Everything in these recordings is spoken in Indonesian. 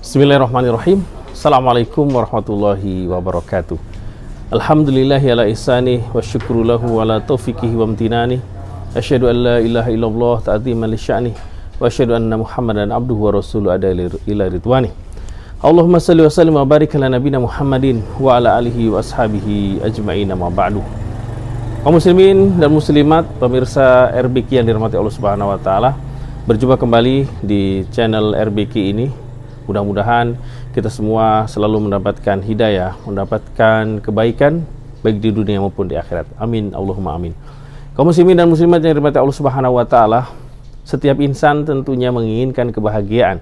Bismillahirrahmanirrahim. Assalamualaikum warahmatullahi wabarakatuh. Alhamdulillahi ala ihsani wa syukru lahu ala taufiqihi wa amtinani. Asyhadu an la ilaha illallah ta'ziman li sya'ni wa asyhadu anna Muhammadan abduhu wa rasuluhu ada ila ridwani. Allahumma salli wa sallim wa barik ala nabiyina Muhammadin wa ala alihi wa ashabihi ajma'in, ma ba'du. Kaum muslimin dan muslimat, pemirsa RBQ yang dirahmati Allah Subhanahu wa taala, berjumpa kembali di channel RBQ ini. Mudah-mudahan kita semua selalu mendapatkan hidayah, mendapatkan kebaikan baik di dunia maupun di akhirat. Amin, Allahumma amin. Kaum muslimin dan muslimat yang dirahmati Allah Subhanahu wa taala, setiap insan tentunya menginginkan kebahagiaan,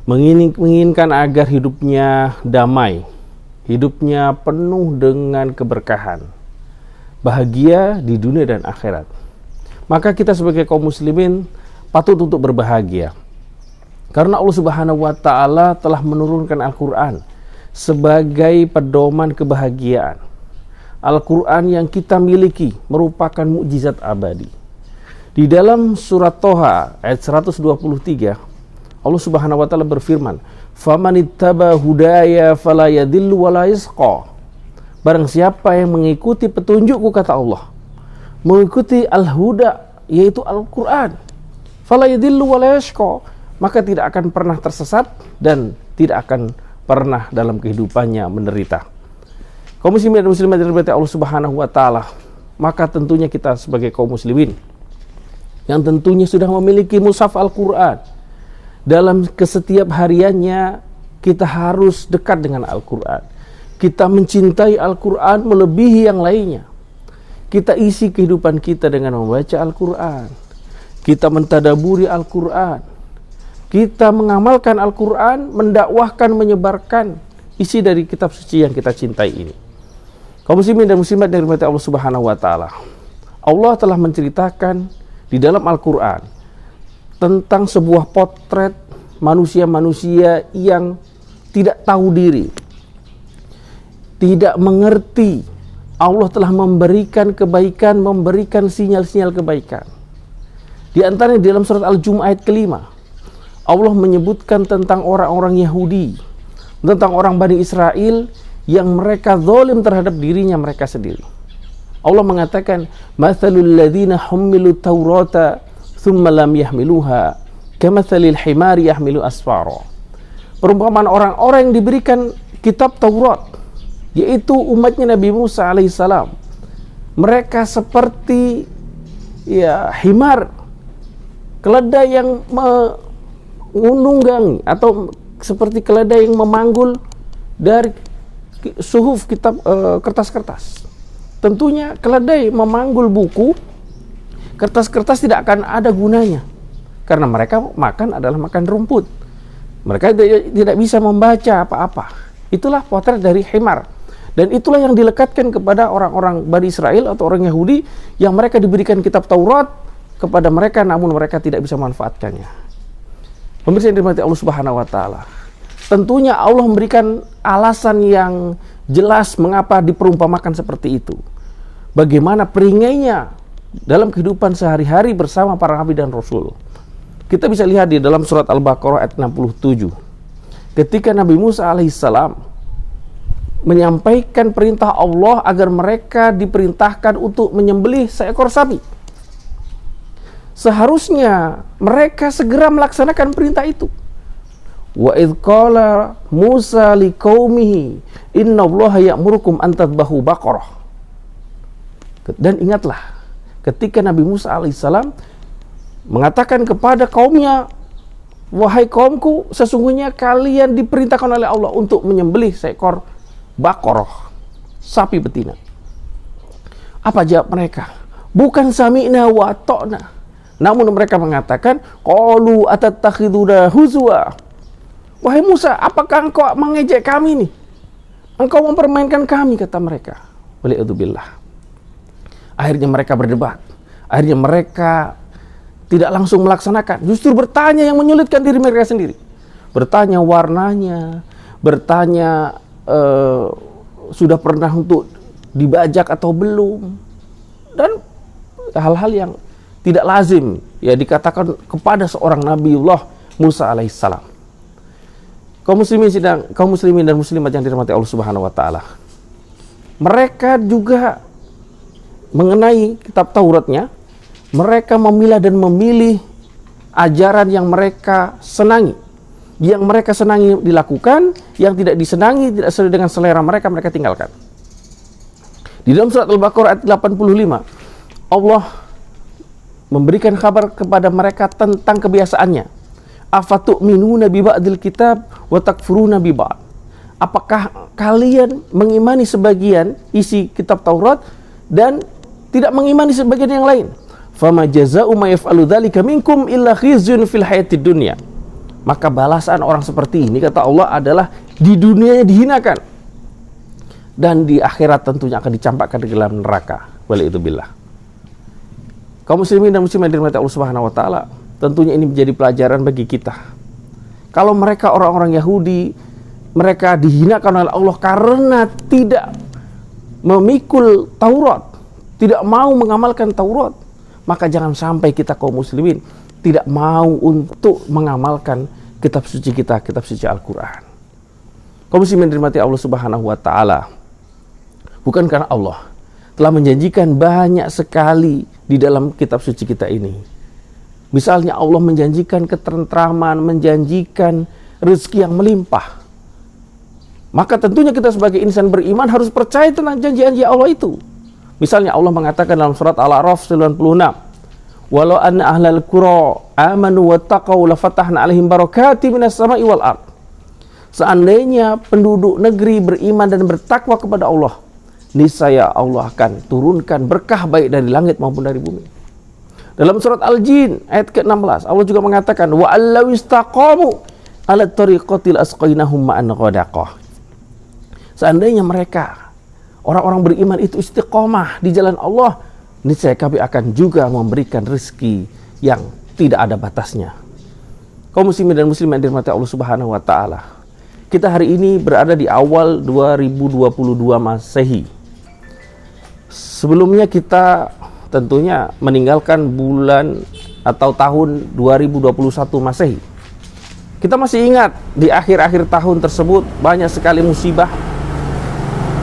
menginginkan agar hidupnya damai, hidupnya penuh dengan keberkahan, bahagia di dunia dan akhirat. Maka kita sebagai kaum muslimin patut untuk berbahagia. Karena Allah Subhanahu wa taala telah menurunkan Al-Qur'an sebagai pedoman kebahagiaan. Al-Qur'an yang kita miliki merupakan mukjizat abadi. Di dalam surat Toha ayat 123, Allah Subhanahu wa taala berfirman, "Famanittaba hudaya fala yadhillu wa la yasqa." Barang siapa yang mengikuti petunjukku, kata Allah, mengikuti al-huda yaitu Al-Qur'an, fala yadhillu wa la yasqa, maka tidak akan pernah tersesat dan tidak akan pernah dalam kehidupannya menderita. Kaum muslimin dan muslimat yang dirahmati Allah Subhanahu wa taala, maka tentunya kita sebagai kaum muslimin yang tentunya sudah memiliki mushaf Al-Qur'an, dalam kesetiap hariannya kita harus dekat dengan Al-Qur'an. Kita mencintai Al-Qur'an melebihi yang lainnya. Kita isi kehidupan kita dengan membaca Al-Qur'an. Kita mentadaburi Al-Qur'an. Kita mengamalkan Al-Quran, mendakwahkan, menyebarkan isi dari kitab suci yang kita cintai ini. Kaum muslimin dan muslimat yang dirahmati Allah Subhanahu wa taala, Allah telah menceritakan di dalam Al-Quran tentang sebuah potret manusia-manusia yang tidak tahu diri, tidak mengerti. Allah telah memberikan kebaikan, memberikan sinyal-sinyal kebaikan. Di antaranya di dalam surat Al-Jumu'ah ayat ke-5, Allah menyebutkan tentang orang-orang Yahudi, tentang orang Bani Israel yang mereka zalim terhadap dirinya mereka sendiri. Allah mengatakan, "Matsalul ladzina hummilu taurata tsumma lam yahmiluha kamatsalil himari yahmilu asfara." Perumpamaan orang-orang yang diberikan kitab Taurat, yaitu umatnya Nabi Musa alaihissalam. Mereka seperti himar, keledai yang menunggangi, atau seperti keledai yang memanggul dari suhuf kitab, kertas-kertas. Tentunya keledai memanggul buku, kertas-kertas tidak akan ada gunanya, karena mereka makan adalah makan rumput. Mereka tidak bisa membaca apa-apa. Itulah potret dari himar, dan itulah yang dilekatkan kepada orang-orang Bani Israel atau orang Yahudi yang mereka diberikan kitab Taurat kepada mereka, namun mereka tidak bisa memanfaatkannya. Pemirsa yang dirahmati Allah Subhanahu wa taala, tentunya Allah memberikan alasan yang jelas mengapa diperumpamakan seperti itu. Bagaimana peringainya dalam kehidupan sehari-hari bersama para nabi dan rasul. Kita bisa lihat di dalam surat Al-Baqarah ayat 67. Ketika Nabi Musa alaihissalam menyampaikan perintah Allah agar mereka diperintahkan untuk menyembelih seekor sapi, seharusnya mereka segera melaksanakan perintah itu. Wa idz qala Musa liqaumihi innallaha ya'murukum an tadhbahu baqarah. Dan ingatlah ketika Nabi Musa alaihissalam mengatakan kepada kaumnya, "Wahai kaumku, sesungguhnya kalian diperintahkan oleh Allah untuk menyembelih seekor baqarah, sapi betina." Apa jawab mereka? "Bukan sami'na wa ata'na." Namun mereka mengatakan, "Qalu atattakhiduna huzwa." Wahai Musa, apakah engkau mengejek kami nih? Engkau mempermainkan kami, kata mereka. Waliyadzubillah. Akhirnya mereka berdebat. Akhirnya mereka tidak langsung melaksanakan, justru bertanya yang menyulitkan diri mereka sendiri. Bertanya warnanya, bertanya sudah pernah untuk dibajak atau belum, dan hal-hal yang tidak lazim dikatakan kepada seorang Nabiullah Musa alaihissalam. kaum muslimin dan muslimat yang dirahmati Allah Subhanahu wa taala. Mereka juga mengenai kitab Tauratnya, mereka memilah dan memilih ajaran yang mereka senangi. Yang mereka senangi dilakukan, yang tidak disenangi, tidak sesuai dengan selera mereka, mereka tinggalkan. Di dalam surat Al-Baqarah ayat 85, Allah memberikan kabar kepada mereka tentang kebiasaannya. Afatu'minuna bi ba'dil kitab wa takfuruna bi ba'd. Apakah kalian mengimani sebagian isi kitab Taurat dan tidak mengimani sebagian yang lain? Fama jazaa'u ma yaf'alu dzalika minkum illa khizyun fil hayatid dunya. Maka balasan orang seperti ini, kata Allah, adalah di dunianya dihinakan dan di akhirat tentunya akan dicampakkan di dalam neraka. Waliyadzubillah. Kaum muslimin dan muslimat yang dirahmati Allah Subhanahu wa taala, tentunya ini menjadi pelajaran bagi kita. Kalau mereka orang-orang Yahudi, mereka dihinakan oleh Allah karena tidak memikul Taurat, tidak mau mengamalkan Taurat, maka jangan sampai kita kaum muslimin tidak mau untuk mengamalkan kitab suci kita, kitab suci Al-Quran. Kaum muslimin dirahmati Allah Subhanahu wa taala, bukankah Allah telah menjanjikan banyak sekali di dalam kitab suci kita ini? Misalnya Allah menjanjikan ketentraman, menjanjikan rezeki yang melimpah. Maka tentunya kita sebagai insan beriman harus percaya tentang janji-janji Allah itu. Misalnya Allah mengatakan dalam surat Al-A'raf 96, walau anna ahlal qura amanu wattaqau lafatahna alaihim barakati minas sama'i wal ard. Seandainya penduduk negeri beriman dan bertakwa kepada Allah, niscaya Allah akan turunkan berkah baik dari langit maupun dari bumi. Dalam surat Al-Jin ayat ke-16 Allah juga mengatakan wa allaw istaqamu ala tariqatil asqainahum ma'an ghadaqah. Seandainya mereka orang-orang beriman itu istiqomah di jalan Allah, niscaya kami akan juga memberikan rezeki yang tidak ada batasnya. Kaum muslimin dan muslimat yang dirahmati Allah Subhanahu wa taala, kita hari ini berada di awal 2022 Masehi. Sebelumnya kita tentunya meninggalkan bulan atau tahun 2021 Masehi. Kita masih ingat di akhir-akhir tahun tersebut banyak sekali musibah,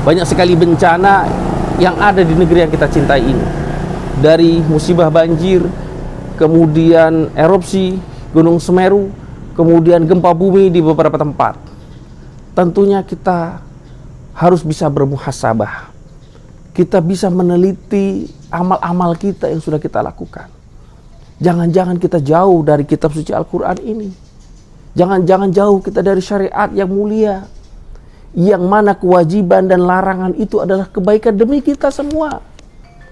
banyak sekali bencana yang ada di negeri yang kita cintai ini. Dari musibah banjir, kemudian erupsi Gunung Semeru, kemudian gempa bumi di beberapa tempat. Tentunya kita harus bisa bermuhasabah. Kita bisa meneliti amal-amal kita yang sudah kita lakukan. Jangan-jangan kita jauh dari kitab suci Al-Quran ini. Jangan-jangan jauh kita dari syariat yang mulia, yang mana kewajiban dan larangan itu adalah kebaikan demi kita semua,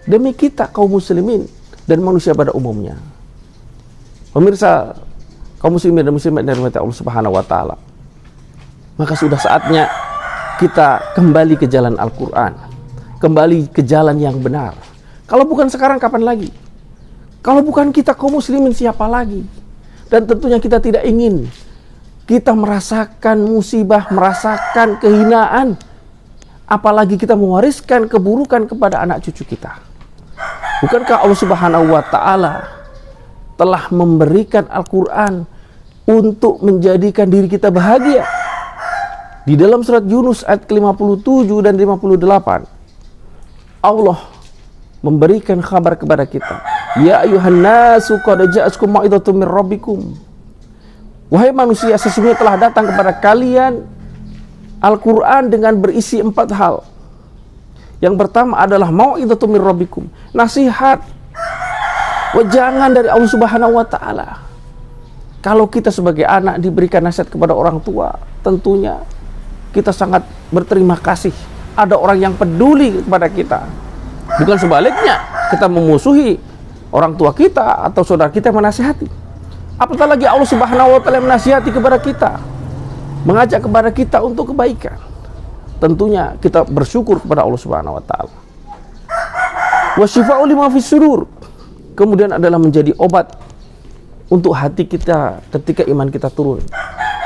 demi kita kaum muslimin dan manusia pada umumnya. Pemirsa, kaum muslimin dan muslimat yang dirahmati Allah Subhanahu wa taala, maka sudah saatnya kita kembali ke jalan Al-Quran, kembali ke jalan yang benar. Kalau bukan sekarang, kapan lagi? Kalau bukan kita kaum muslimin, siapa lagi? Dan tentunya kita tidak ingin kita merasakan musibah, merasakan kehinaan, apalagi kita mewariskan keburukan kepada anak cucu kita. Bukankah Allah Subhanahu wa taala telah memberikan Al-Quran untuk menjadikan diri kita bahagia? Di dalam surat Yunus ayat ke-57 dan 58, Allah memberikan kabar kepada kita, ya ayuhan nasu qad ja'akum mau'izatun mir rabbikum. Wahai manusia, sesungguhnya telah datang kepada kalian Al-Quran dengan berisi 4 hal. Yang pertama adalah mau'izatun mir rabbikum, nasihat, wejangan dari Allah Subhanahu wa taala. Kalau kita sebagai anak diberikan nasihat kepada orang tua, tentunya kita sangat berterima kasih. Ada orang yang peduli kepada kita. Bukan sebaliknya, kita memusuhi orang tua kita atau saudara kita yang menasihati. Apatah lagi Allah Subhanahu wa taala menasihati kepada kita, mengajak kepada kita untuk kebaikan. Tentunya kita bersyukur kepada Allah Subhanahu wa taala. Wa syifa'u lima fis sudur. Kemudian adalah menjadi obat untuk hati kita ketika iman kita turun.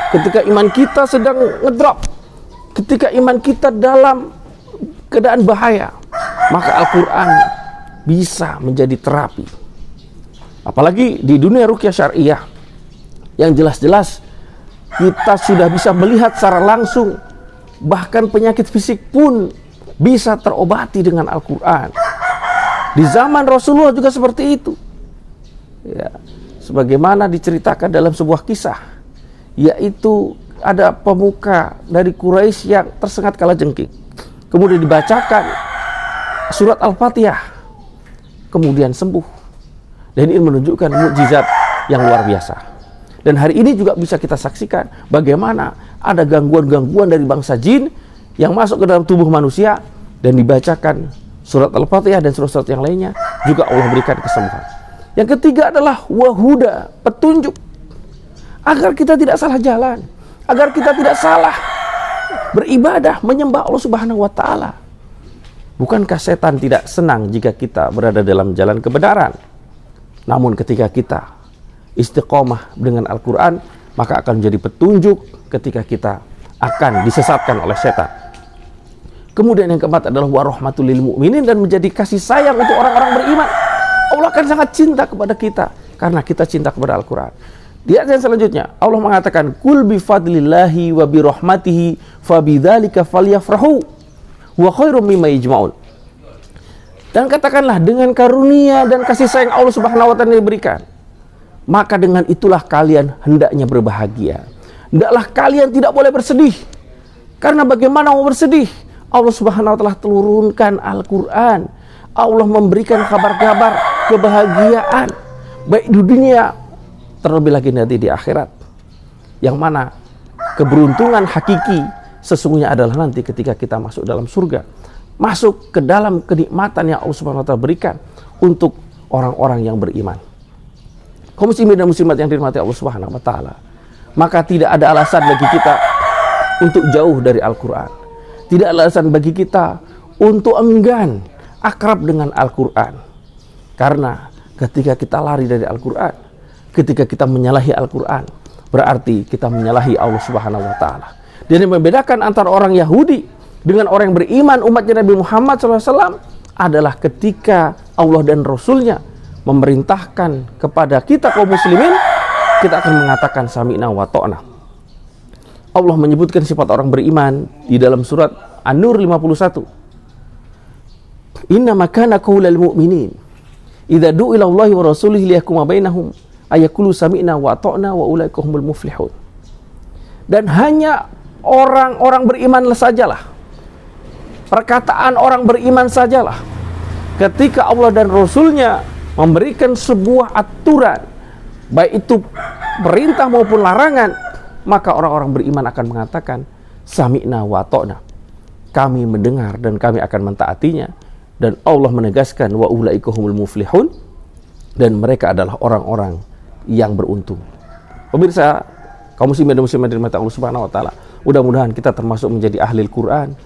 Ketika iman kita sedang ngedrop, ketika iman kita dalam keadaan bahaya, maka Al-Quran bisa menjadi terapi. Apalagi di dunia ruqyah syariah yang jelas-jelas kita sudah bisa melihat secara langsung, bahkan penyakit fisik pun bisa terobati dengan Al-Quran. Di zaman Rasulullah juga seperti itu ya, sebagaimana diceritakan dalam sebuah kisah, yaitu ada pemuka dari Quraisy yang tersengat kalajengking, kemudian dibacakan surat Al-Fatihah, kemudian sembuh. Dan ini menunjukkan mukjizat yang luar biasa. Dan hari ini juga bisa kita saksikan bagaimana ada gangguan-gangguan dari bangsa jin yang masuk ke dalam tubuh manusia, dan dibacakan surat Al-Fatihah dan surat-surat yang lainnya, juga Allah berikan kesembuhan. Yang ketiga adalah wahuda, petunjuk, agar kita tidak salah jalan, agar kita tidak salah beribadah, menyembah Allah Subhanahu wa Ta'ala. Bukankah setan tidak senang jika kita berada dalam jalan kebenaran? Namun ketika kita istiqomah dengan Al-Quran, maka akan menjadi petunjuk ketika kita akan disesatkan oleh setan. Kemudian yang keempat adalah warahmatul lil mu'minin, dan menjadi kasih sayang untuk orang-orang beriman. Allah akan sangat cinta kepada kita karena kita cinta kepada Al-Quran. Di ayat yang selanjutnya Allah mengatakan, kul bifadlillahi wa birahmatihi fabidzalika falyafrahu wa khairum mimma yajma'un. Dan katakanlah, dengan karunia dan kasih sayang Allah Subhanahu wa Ta'ala yang diberikan, maka dengan itulah kalian hendaknya berbahagia. Hendaklah kalian tidak boleh bersedih. Karena bagaimana mau bersedih? Allah Subhanahu wa Ta'ala turunkan Al-Quran. Allah memberikan kabar-kabar kebahagiaan, baik di dunia, terlebih lagi nanti di akhirat. Yang mana keberuntungan hakiki sesungguhnya adalah nanti ketika kita masuk dalam surga, masuk ke dalam kenikmatan yang Allah Subhanahu wa Ta'ala berikan untuk orang-orang yang beriman. Kaum muslimin dan muslimat yang dirahmati Allah Subhanahu wa Ta'ala, maka tidak ada alasan bagi kita untuk jauh dari Al-Quran. Tidak ada alasan bagi kita untuk enggan akrab dengan Al-Quran. Karena ketika kita lari dari Al-Quran, ketika kita menyalahi Al-Quran, berarti kita menyalahi Allah Subhanahu wa Ta'ala. Dan yang membedakan antara orang Yahudi dengan orang yang beriman umatnya Nabi Muhammad SAW adalah ketika Allah dan Rasulnya memerintahkan kepada kita kaum muslimin, kita akan mengatakan sami'na wa ta'na. Allah menyebutkan sifat orang beriman di dalam surat An-Nur 51. Inna makana qaulal mu'minin idza du'a ila Allahi wa rasulihi liyahkuma bainahum ayaqulu sami'na wa ta'na wa ulaika humul muflihun. Dan hanya orang-orang beriman sajalah, perkataan orang beriman sajalah, ketika Allah dan Rasulnya memberikan sebuah aturan, baik itu perintah maupun larangan, maka orang-orang beriman akan mengatakan sami'na wa ta'na, kami mendengar dan kami akan mentaatinya. Dan Allah menegaskan wa ulaika humul muflihun, dan mereka adalah orang-orang yang beruntung. Pemirsa, kaum muslimin dan muslimat dirahmati Allah Subhanahu wa Ta'ala, mudah-mudahan kita termasuk menjadi ahli Al-Quran,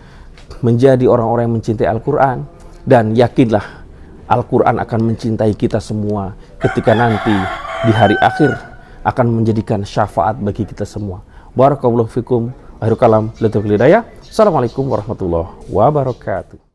menjadi orang-orang yang mencintai Al-Quran, dan yakinlah Al-Quran akan mencintai kita semua ketika nanti di hari akhir akan menjadikan syafaat bagi kita semua. Barakallahu fikum. Akhirul kalam, Assalamualaikum warahmatullahi wabarakatuh.